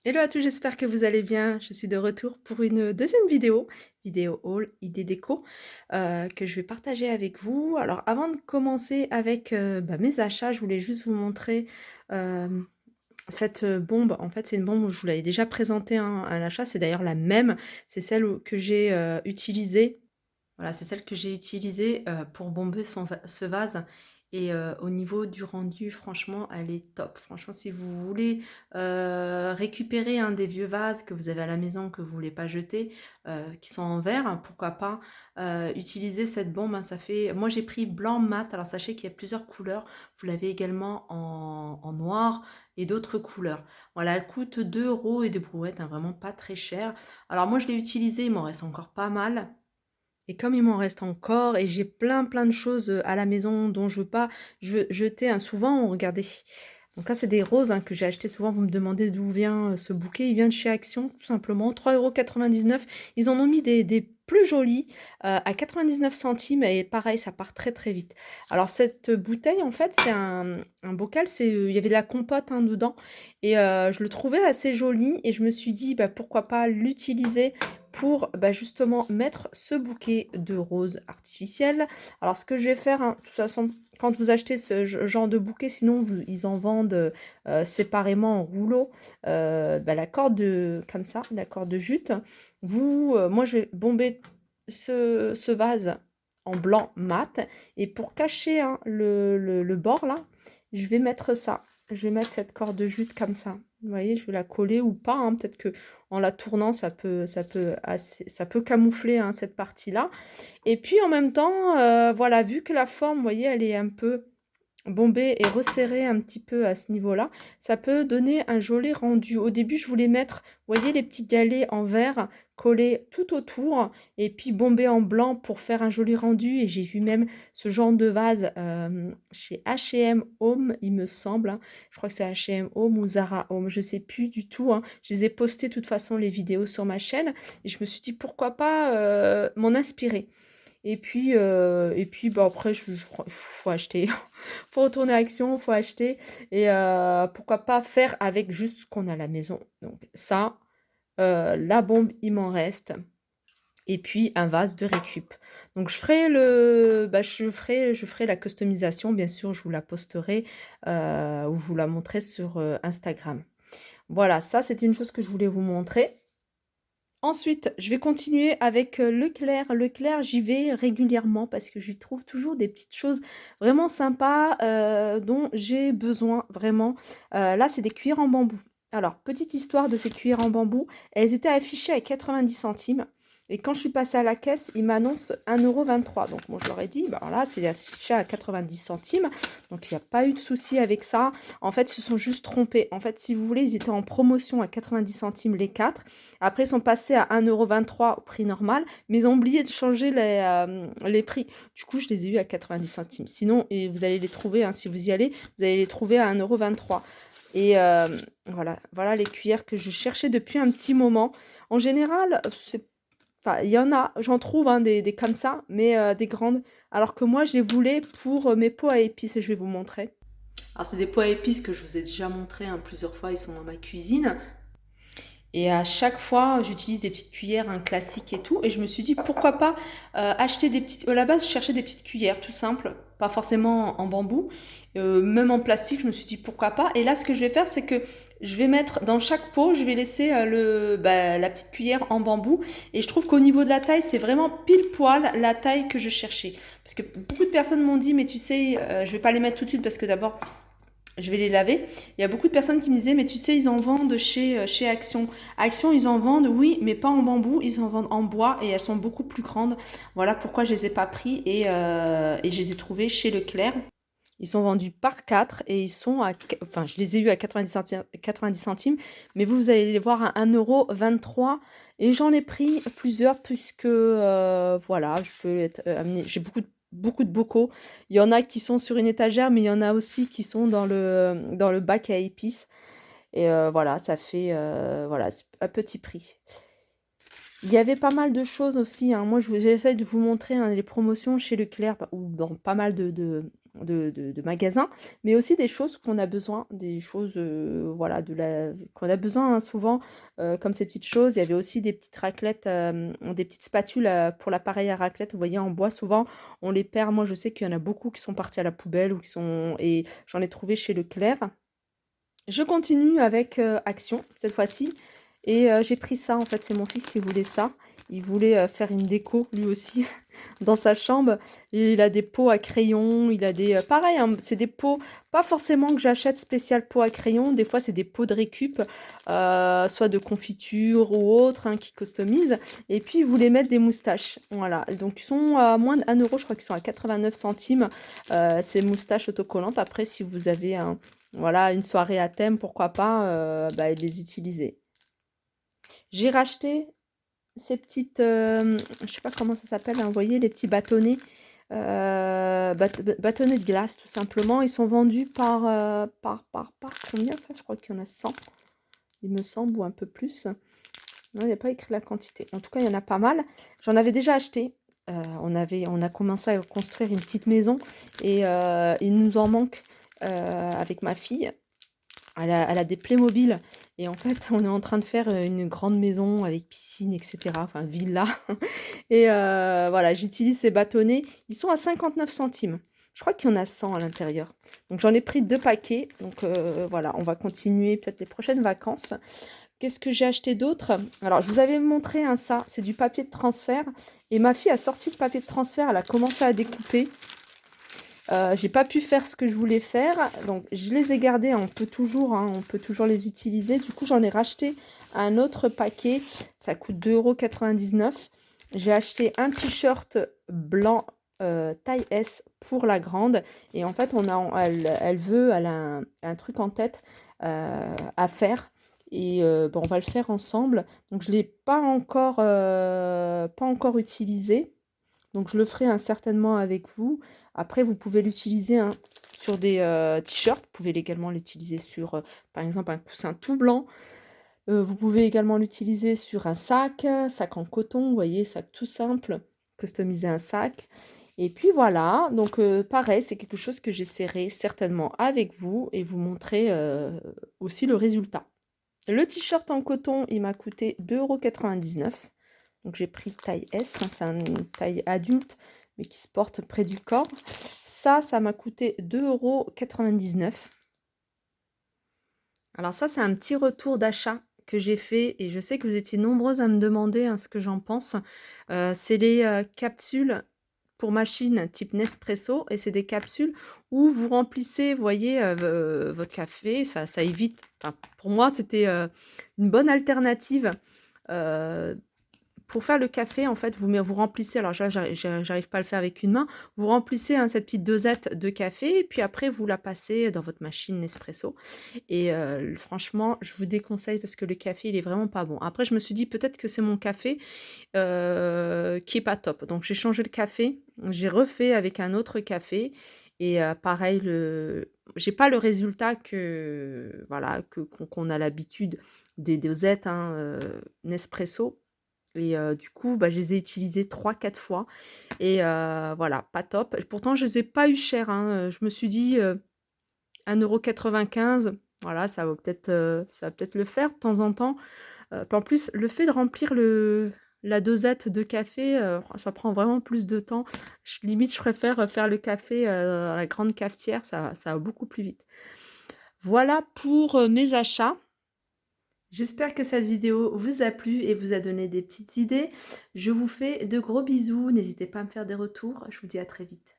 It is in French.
Hello à tous, j'espère que vous allez bien. Je suis de retour pour une deuxième vidéo haul, idée déco, que je vais partager avec vous. Alors avant de commencer avec mes achats, je voulais juste vous montrer euh, cette bombe. En fait, c'est une bombe où je vous l'avais déjà présentée à l'achat. C'est d'ailleurs la même. C'est celle que j'ai utilisée. Voilà, c'est celle que j'ai utilisée pour bomber ce vase. Et au niveau du rendu, franchement, elle est top. Franchement, si vous voulez récupérer un des vieux vases que vous avez à la maison, que vous voulez pas jeter, qui sont en verre, hein, pourquoi pas utiliser cette bombe, hein, ça fait... Moi, j'ai pris blanc mat. Alors, sachez qu'il y a plusieurs couleurs. Vous l'avez également en noir et d'autres couleurs. Voilà, elle coûte 2 € et des brouettes, hein, vraiment pas très cher. Alors, moi, je l'ai utilisée, il m'en reste encore pas mal. Et comme il m'en reste encore et j'ai plein de choses, à la maison dont je veux pas jeter, hein. Souvent, regardez, donc là, c'est des roses, hein, que j'ai acheté. Souvent, vous me demandez d'où vient, ce bouquet. Il vient de chez Action, tout simplement, 3,99 €. Ils en ont mis des plus jolis, à 99 centimes et pareil, ça part très vite. Alors cette bouteille, en fait, c'est un bocal, il y avait de la compote, hein, dedans et je le trouvais assez joli et je me suis dit: «Bah, pourquoi pas l'utiliser pour justement mettre ce bouquet de roses artificielles. Alors ce que je vais faire, hein, de toute façon, quand vous achetez ce genre de bouquet, sinon ils en vendent séparément en rouleau, la corde comme ça, la corde de jute. Moi je vais bomber ce vase en blanc mat et pour cacher, hein, le bord là, je vais mettre ça. Je vais mettre cette corde de jute comme ça. Vous voyez, je vais la coller ou pas, hein, peut-être que en la tournant, ça peut camoufler, hein, cette partie-là. Et puis en même temps, voilà, vu que la forme, vous voyez, elle est un peu bombée et resserrée un petit peu à ce niveau-là, ça peut donner un joli rendu. Au début, je voulais mettre, vous voyez, les petits galets en verre collés tout autour et puis bombés en blanc pour faire un joli rendu. Et j'ai vu même ce genre de vase chez H&M Home, il me semble, hein. Je crois que c'est H&M Home ou Zara Home, je sais plus du tout, hein. Je les ai postés de toute façon les vidéos sur ma chaîne et je me suis dit pourquoi pas m'en inspirer. Et puis bah, après, faut acheter. Faut retourner à Action, faut acheter. Et pourquoi pas faire avec juste ce qu'on a à la maison. Donc ça, la bombe, il m'en reste. Et puis un vase de récup. Donc je ferai la customisation. Bien sûr, je vous la posterai ou je vous la montrerai sur Instagram. Voilà, ça c'était une chose que je voulais vous montrer. Ensuite, je vais continuer avec Leclerc. Leclerc, j'y vais régulièrement parce que j'y trouve toujours des petites choses vraiment sympas dont j'ai besoin vraiment. Là, c'est des cuillères en bambou. Alors, petite histoire de ces cuillères en bambou. Elles étaient affichées à 90 centimes. Et quand je suis passée à la caisse, ils m'annoncent 1,23 €. Donc, moi, je leur ai dit, bah, là, c'est affiché à 90 centimes. Donc, il n'y a pas eu de souci avec ça. En fait, ils se sont juste trompés. En fait, si vous voulez, ils étaient en promotion à 90 centimes les 4. Après, ils sont passés à 1,23 € au prix normal, mais ils ont oublié de changer les prix. Du coup, je les ai eus à 90 centimes. Sinon, et vous allez les trouver, hein, si vous y allez, vous allez les trouver à 1,23 €. Et voilà les cuillères que je cherchais depuis un petit moment. En général, enfin, il y en a, j'en trouve, hein, des comme ça, mais des grandes. Alors que moi, je les voulais pour mes pots à épices, et je vais vous montrer. Alors, c'est des pots à épices que je vous ai déjà montré, hein, plusieurs fois, ils sont dans ma cuisine. Et à chaque fois, j'utilise des petites cuillères, un classique et tout. Et je me suis dit, pourquoi pas acheter des petites... À la base, je cherchais des petites cuillères, tout simple. Pas forcément en bambou. Même en plastique, je me suis dit, pourquoi pas. Et là, ce que je vais faire, c'est que je vais mettre dans chaque pot, je vais laisser la petite cuillère en bambou. Et je trouve qu'au niveau de la taille, c'est vraiment pile poil la taille que je cherchais. Parce que beaucoup de personnes m'ont dit, mais tu sais, je vais pas les mettre tout de suite parce que d'abord, je vais les laver. Il y a beaucoup de personnes qui me disaient, mais tu sais, ils en vendent chez Action. Action, ils en vendent, oui, mais pas en bambou, ils en vendent en bois et elles sont beaucoup plus grandes. Voilà pourquoi je les ai pas pris et je les ai trouvés chez Leclerc. Ils sont vendus par 4 et ils sont enfin, je les ai eus à 90 centimes, mais vous allez les voir à 1,23 € et j'en ai pris plusieurs puisque, voilà, je peux être amener. J'ai beaucoup de bocaux. Il y en a qui sont sur une étagère, mais il y en a aussi qui sont dans le bac à épices. Et voilà, ça fait voilà, un petit prix. Il y avait pas mal de choses aussi, hein. Moi, j'essaie de vous montrer, hein, les promotions chez Leclerc ou dans pas mal de magasins, mais aussi des choses qu'on a besoin, des choses voilà, qu'on a besoin hein, souvent, comme ces petites choses. Il y avait aussi des petites raclettes, des petites spatules pour l'appareil à raclette. Vous voyez, en bois, souvent, on les perd. Moi, je sais qu'il y en a beaucoup qui sont partis à la poubelle ou qui sont... Et j'en ai trouvé chez Leclerc. Je continue avec Action, cette fois-ci. Et j'ai pris ça, en fait, c'est mon fils qui voulait ça. Il voulait faire une déco, lui aussi, dans sa chambre. Et il a des pots à crayon, il a des... pareil, hein, c'est des pots, pas forcément que j'achète spécial pots à crayon. Des fois, c'est des pots de récup, soit de confiture ou autre, hein, qui customisent. Et puis, il voulait mettre des moustaches. Voilà, donc ils sont à moins d'1 euro, je crois qu'ils sont à 89 centimes. Ces moustaches autocollantes. Après, si vous avez un... Voilà, une soirée à thème, pourquoi pas bah, les utiliser. J'ai racheté ces petites, je sais pas comment ça s'appelle, hein, vous voyez, les petits bâtonnets, bâtonnets de glace, tout simplement. Ils sont vendus par combien ça? Je crois qu'il y en a 100, il me semble, ou un peu plus. Non, il n'y a pas écrit la quantité. En tout cas, il y en a pas mal. J'en avais déjà acheté. On a commencé à construire une petite maison et il nous en manque avec ma fille. Elle a des Playmobil et en fait, on est en train de faire une grande maison avec piscine, etc. Enfin, villa. Et voilà, j'utilise ces bâtonnets. Ils sont à 59 centimes. Je crois qu'il y en a 100 à l'intérieur. Donc, j'en ai pris 2 paquets. Donc, voilà, on va continuer peut-être les prochaines vacances. Qu'est-ce que j'ai acheté d'autre? Alors, je vous avais montré un ça. C'est du papier de transfert. Et ma fille a sorti le papier de transfert. Elle a commencé à découper. J'ai pas pu faire ce que je voulais faire, donc je les ai gardés, on peut toujours les utiliser. Du coup, j'en ai racheté un autre paquet, ça coûte 2,99 €. J'ai acheté un t-shirt blanc taille S pour la grande, et en fait, elle a un truc en tête à faire. Et bon, on va le faire ensemble. Donc, je ne l'ai pas encore utilisé. Donc, je le ferai certainement avec vous. Après, vous pouvez l'utiliser hein, sur des t-shirts. Vous pouvez également l'utiliser sur, par exemple, un coussin tout blanc. Vous pouvez également l'utiliser sur un sac en coton, vous voyez, sac tout simple. Customiser un sac. Et puis voilà, donc pareil, c'est quelque chose que j'essaierai certainement avec vous et vous montrer aussi le résultat. Le t-shirt en coton, il m'a coûté 2,99 €. Donc j'ai pris taille S, hein, c'est une taille adulte, mais qui se porte près du corps. Ça m'a coûté 2,99 €. Alors ça, c'est un petit retour d'achat que j'ai fait et je sais que vous étiez nombreuses à me demander hein, ce que j'en pense. C'est les capsules pour machine type Nespresso et c'est des capsules où vous remplissez, vous voyez, votre café. Ça évite, enfin, pour moi, c'était une bonne alternative. euh, pour faire le café, en fait, vous remplissez, alors là, j'arrive pas à le faire avec une main, vous remplissez hein, cette petite dosette de café, et puis après, vous la passez dans votre machine Nespresso. Et franchement, je vous déconseille parce que le café, il est vraiment pas bon. Après, je me suis dit, peut-être que c'est mon café qui est pas top. Donc, j'ai changé le café, j'ai refait avec un autre café, et pareil, j'ai pas le résultat que voilà qu'on a l'habitude des dosettes hein, Nespresso. Et du coup, bah, je les ai utilisés 3-4 fois et voilà, pas top. Pourtant, je les ai pas eu chers, hein, je me suis dit, 1,95 €, voilà, ça va peut-être le faire de temps en temps. Puis en plus, le fait de remplir la dosette de café, ça prend vraiment plus de temps. Limite, je préfère faire le café, à la grande cafetière, ça va beaucoup plus vite. Voilà pour, mes achats. J'espère que cette vidéo vous a plu et vous a donné des petites idées. Je vous fais de gros bisous. N'hésitez pas à me faire des retours. Je vous dis à très vite.